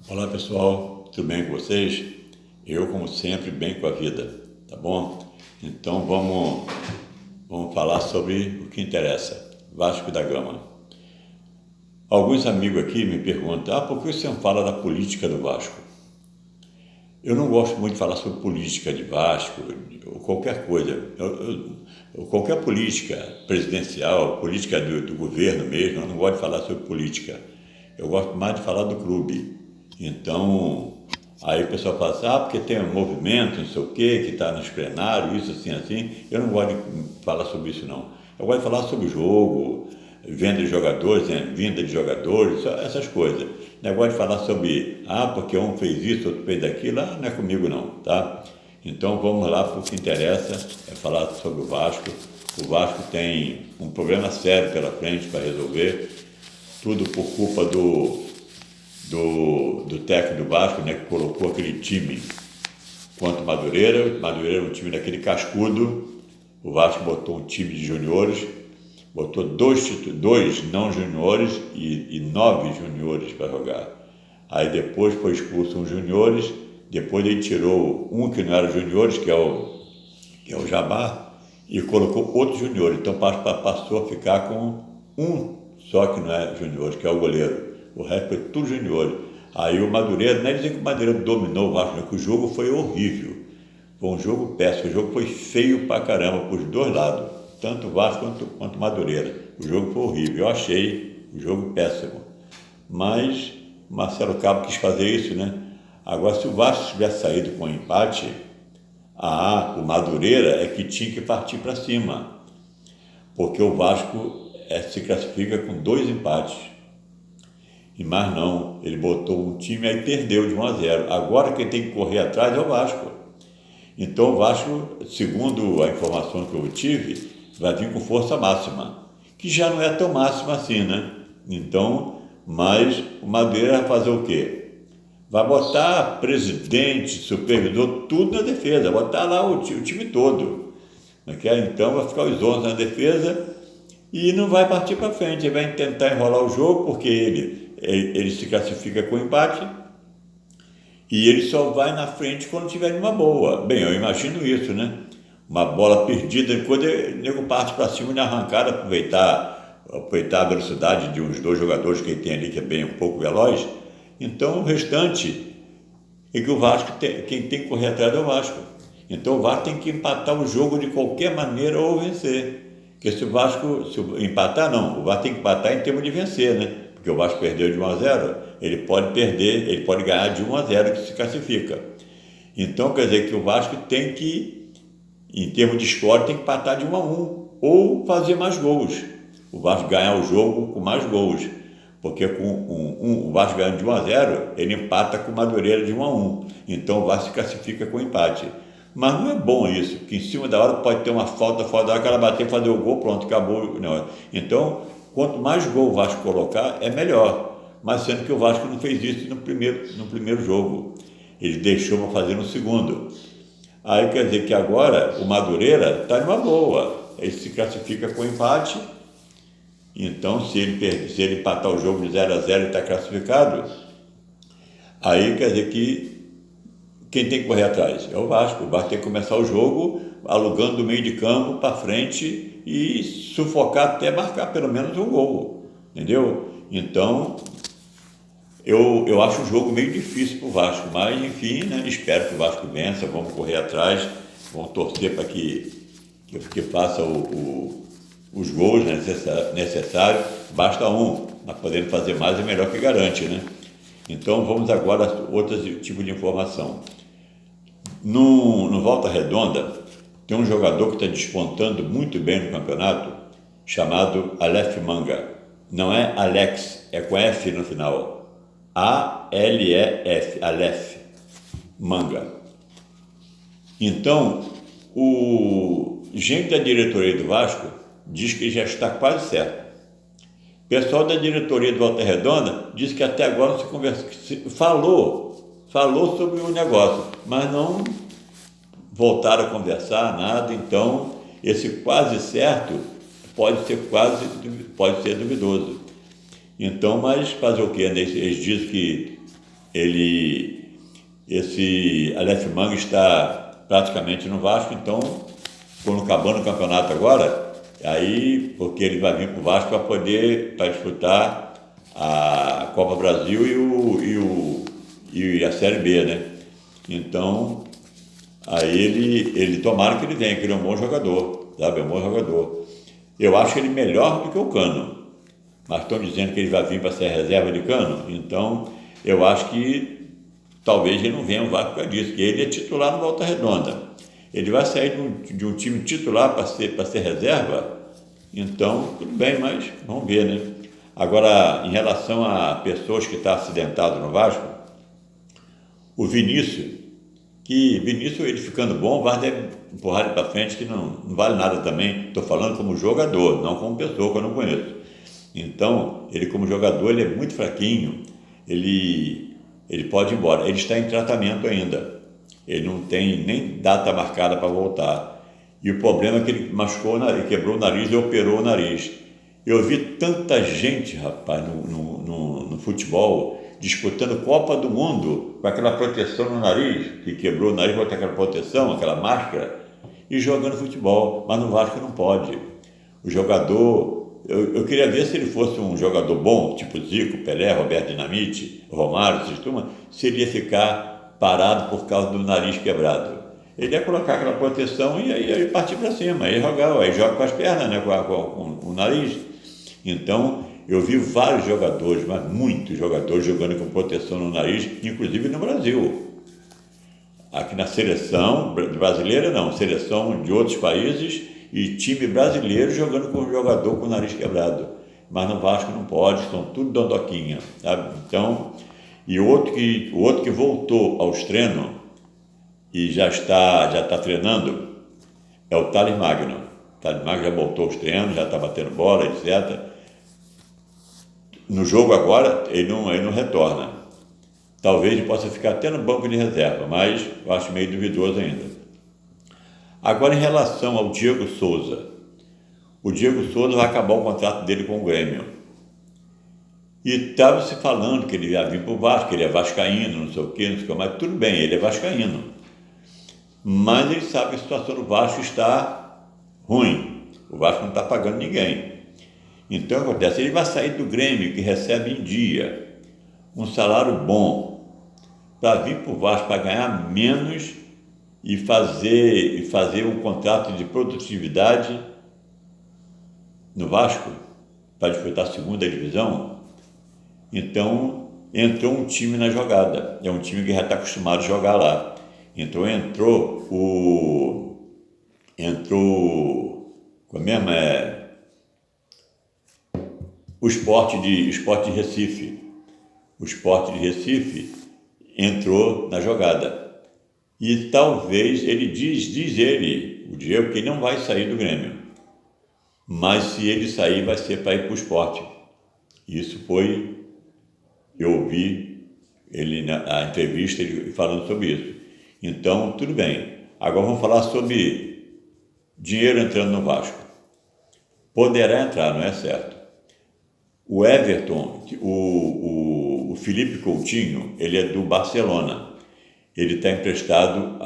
Olá pessoal, tudo bem com vocês? Eu, como sempre, bem com a vida, tá bom? Então vamos falar sobre o que interessa, Vasco da Gama. Alguns amigos aqui me perguntam, por que você não fala da política do Vasco? Eu não gosto muito de falar sobre política de Vasco, ou qualquer coisa, qualquer política presidencial, política do governo mesmo, eu não gosto de falar sobre política. Eu gosto mais de falar do clube. Então, aí o pessoal fala assim, porque tem um movimento, não sei o quê, que está nos plenários, isso assim, assim. Eu não gosto de falar sobre isso, não. Eu gosto de falar sobre o jogo, venda de jogadores, vinda de jogadores, essas coisas. Negócio de falar sobre, porque um fez isso, outro fez aquilo, não é comigo não, tá? Então vamos lá para o que interessa, é falar sobre o Vasco. O Vasco tem um problema sério pela frente para resolver, tudo por culpa do técnico do Vasco, né, que colocou aquele time contra o Madureira. Madureira é um time daquele cascudo. O Vasco botou um time de juniores, botou dois não juniores e 9 juniores para jogar. Aí depois foi expulso um juniores, depois ele tirou um que não era juniores, que é o Jabá, e colocou outro junior. Então passou a ficar com um só que não é juniores, que é o goleiro. O resto foi tudo juniores. Aí o Madureira, não é dizer que o Madureira dominou o Vasco, não, que o jogo foi horrível. Foi um jogo péssimo, o jogo foi feio pra caramba, por dois lados, tanto o Vasco quanto o Madureira. O jogo foi horrível, eu achei o jogo péssimo. Mas o Marcelo Cabo quis fazer isso, né? Agora, se o Vasco tivesse saído com um empate, o Madureira é que tinha que partir para cima, porque o Vasco se classifica com 2 empates. E mais não, ele botou um time aí perdeu de 1-0. Agora quem tem que correr atrás é o Vasco. Então o Vasco, segundo a informação que eu tive, vai vir com força máxima, que já não é tão máxima assim, né? Então, mas o Madureira vai fazer o quê? Vai botar presidente, supervisor, tudo na defesa, vai botar lá o time todo. Então vai ficar os 11 na defesa e não vai partir para frente, ele vai tentar enrolar o jogo, porque ele se classifica com empate e ele só vai na frente quando tiver numa boa. Bem, eu imagino isso, né? Uma bola perdida, quando o nego parte para cima na arrancada, aproveitar a velocidade de uns 2 jogadores que ele tem ali, que é bem um pouco veloz. Então o restante é que o Vasco, quem tem que correr atrás é o Vasco. Então o Vasco tem que empatar o jogo de qualquer maneira ou vencer. Porque se o Vasco empatar, não, o Vasco tem que empatar em termos de vencer, né? Porque o Vasco perdeu de 1-0, ele pode perder, ele pode ganhar de 1-0 que se classifica. Então quer dizer que o Vasco tem que, em termos de score, tem que empatar de 1-1 ou fazer mais gols. O Vasco ganhar o jogo com mais gols. Porque com o Vasco ganhando de 1-0, ele empata com o Madureira de 1-1. Então o Vasco se classifica com empate. Mas não é bom isso, que em cima da hora pode ter uma falta, fora da hora que ela bater, fazer o gol, pronto, acabou. Não. Então, quanto mais gol o Vasco colocar, é melhor. Mas sendo que o Vasco não fez isso no primeiro jogo. Ele deixou para fazer no segundo. Aí quer dizer que agora o Madureira está numa boa. Ele se classifica com empate. Então, se ele empatar o jogo de 0-0 e está classificado, aí quer dizer que quem tem que correr atrás é o Vasco. O Vasco tem que começar o jogo alugando do meio de campo para frente e sufocar até marcar pelo menos um gol, entendeu? Então, eu acho o jogo meio difícil para o Vasco, mas enfim, né, espero que o Vasco vença, vamos correr atrás, vamos torcer para que faça os gols necessários, basta um, mas podendo fazer mais é melhor que garante, né? Então vamos agora a outro tipo de informação. No Volta Redonda, tem um jogador que está despontando muito bem no campeonato, chamado Aleph Manga. Não é Alex, é com F no final. A-L-E-F, Aleph Manga. Então, o gente da diretoria do Vasco diz que já está quase certo. O pessoal da diretoria do Volta Redonda diz que até agora não se conversa, falou sobre o negócio, mas não voltaram a conversar, nada. Então, esse quase certo pode ser duvidoso. Então, mas fazer o quê? Eles dizem que esse Aleph Manga está praticamente no Vasco, então, quando acabando o campeonato agora, aí, porque ele vai vir para o Vasco para disputar a Copa Brasil e a Série B, né? Então, aí ele tomara que ele venha, que ele é um bom jogador, sabe? É um bom jogador. Eu acho ele melhor do que o Cano, mas estão dizendo que ele vai vir para ser reserva de Cano, então eu acho que talvez ele não venha ao Vasco por causa disso, porque ele é titular no Volta Redonda. Ele vai sair de um time titular para ser reserva, então tudo bem, mas vamos ver, né? Agora, em relação a pessoas que estão acidentadas no Vasco, o Vinícius, ele ficando bom, o Vasco deve empurrar ele para frente, que não vale nada também. Estou falando como jogador, não como pessoa que eu não conheço. Então, ele como jogador, ele é muito fraquinho, ele pode ir embora. Ele está em tratamento ainda, ele não tem nem data marcada para voltar. E o problema é que ele machucou, ele quebrou o nariz e operou o nariz. Eu vi tanta gente, rapaz, no futebol, disputando Copa do Mundo com aquela proteção no nariz, que quebrou o nariz com aquela proteção, aquela máscara, e jogando futebol, mas no Vasco não pode. O jogador, eu queria ver se ele fosse um jogador bom, tipo Zico, Pelé, Roberto Dinamite, Romário, se ele ia ficar parado por causa do nariz quebrado. Ele ia colocar aquela proteção e aí partir para cima, aí joga com as pernas, né, com o nariz. Então, eu vi vários jogadores, mas muitos jogadores jogando com proteção no nariz, inclusive no Brasil. Aqui na seleção brasileira não, seleção de outros países e time brasileiro jogando com um jogador com o nariz quebrado. Mas no Vasco não pode, são tudo dondoquinha, sabe? Então, e o outro que voltou aos treinos e já está treinando é o Thales Magno. O Thales Magno já voltou aos treinos, já está batendo bola, etc. No jogo agora, ele não retorna. Talvez ele possa ficar até no banco de reserva, mas eu acho meio duvidoso ainda. Agora, em relação ao Diego Souza. O Diego Souza vai acabar o contrato dele com o Grêmio. E estava se falando que ele ia vir para o Vasco, que ele é vascaíno, não sei o quê, mas tudo bem, ele é vascaíno. Mas ele sabe que a situação do Vasco está ruim. O Vasco não está pagando ninguém. Então, o que acontece? Ele vai sair do Grêmio, que recebe em dia um salário bom, para vir para o Vasco para ganhar menos e fazer um contrato de produtividade no Vasco, para disputar a segunda divisão. Então, entrou um time na jogada. É um time que já está acostumado a jogar lá. Então, entrou como o Sport de Recife. O Sport de Recife entrou na jogada. E talvez, ele diz o Diego, que ele não vai sair do Grêmio. Mas se ele sair, vai ser para ir para o Sport. Isso eu ouvi ele na entrevista ele falando sobre isso. Então, tudo bem. Agora vamos falar sobre dinheiro entrando no Vasco. Poderá entrar, não é certo? O Everton, o Felipe Coutinho, ele é do Barcelona. Ele está emprestado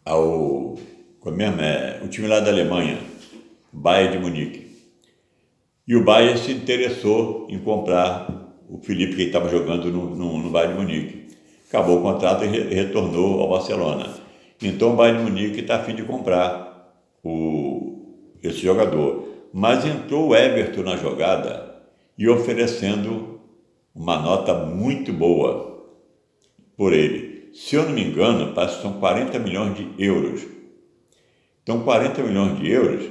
o time lá da Alemanha, Bayern de Munique. E o Bayern se interessou em comprar o Felipe, que estava jogando no Bayern de Munique. Acabou o contrato e retornou ao Barcelona. Então o Bayern de Munique está a fim de comprar esse jogador. Mas entrou o Everton na jogada e oferecendo uma nota muito boa por ele. Se eu não me engano, parece que são 40 milhões de euros. Então, 40 milhões de euros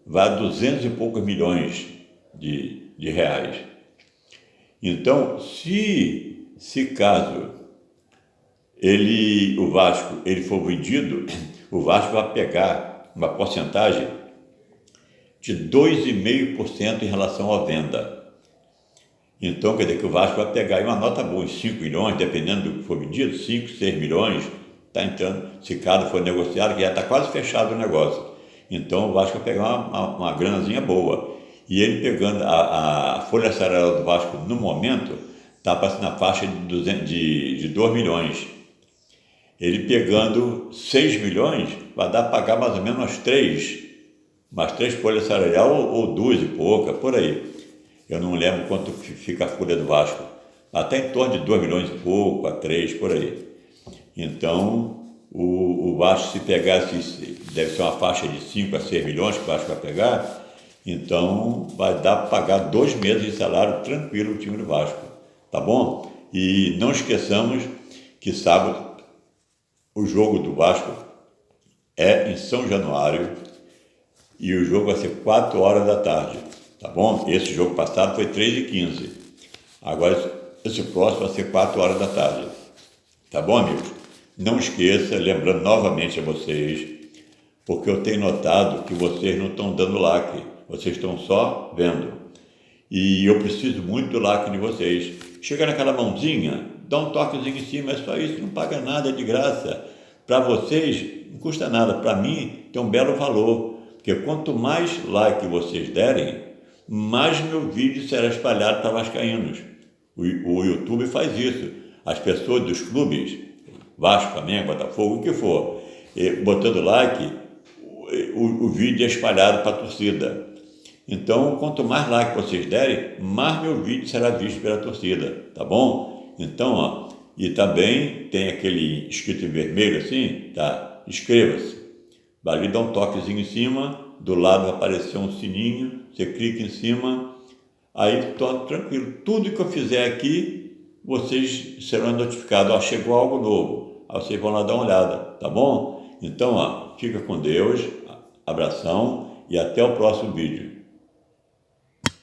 vai a 200 e poucos milhões de reais. Então, se caso o Vasco for vendido, o Vasco vai pegar uma porcentagem de 2,5% em relação à venda. Então, quer dizer que o Vasco vai pegar aí uma nota boa, 5 milhões, dependendo do que for vendido, 5, 6 milhões, está entrando, se caso for negociado, que já está quase fechado o negócio. Então, o Vasco vai pegar uma granazinha boa. E ele pegando a folha salarial do Vasco, no momento, está na faixa de 2 milhões. Ele pegando 6 milhões, vai dar para pagar mais ou menos umas três folhas salariais ou 2 e pouca, por aí. Eu não lembro quanto fica a folha do Vasco. Até em torno de 2 milhões e pouco, a 3, por aí. Então, o Vasco, se pegasse, deve ser uma faixa de 5 a 6 milhões que o Vasco vai pegar, então vai dar para pagar 2 meses de salário tranquilo o time do Vasco, tá bom? E não esqueçamos que sábado o jogo do Vasco é em São Januário e o jogo vai ser 4 horas da tarde, tá bom? Esse jogo passado foi 3h15. Agora, esse próximo vai ser 4 horas da tarde. Tá bom, amigos? Não esqueça, lembrando novamente a vocês, porque eu tenho notado que vocês não estão dando like, vocês estão só vendo. E eu preciso muito do like de vocês. Chega naquela mãozinha, dá um toquezinho em cima, é só isso, não paga nada, é de graça. Para vocês, não custa nada. Para mim, tem um belo valor. Porque quanto mais like vocês derem, mais meu vídeo será espalhado para vascaínos. O YouTube faz isso. As pessoas dos clubes, Vasco, Flamengo, Botafogo, o que for, botando like, o vídeo é espalhado para a torcida. Então, quanto mais like vocês derem, mais meu vídeo será visto pela torcida, tá bom? Então, ó, e também tem aquele escrito em vermelho assim, tá? Inscreva-se. Ali dá um toquezinho em cima, do lado vai aparecer um sininho, você clica em cima, aí tranquilo. Tudo que eu fizer aqui, vocês serão notificados. Ó, chegou algo novo. Aí vocês vão lá dar uma olhada, tá bom? Então, ó, fica com Deus, abração e até o próximo vídeo.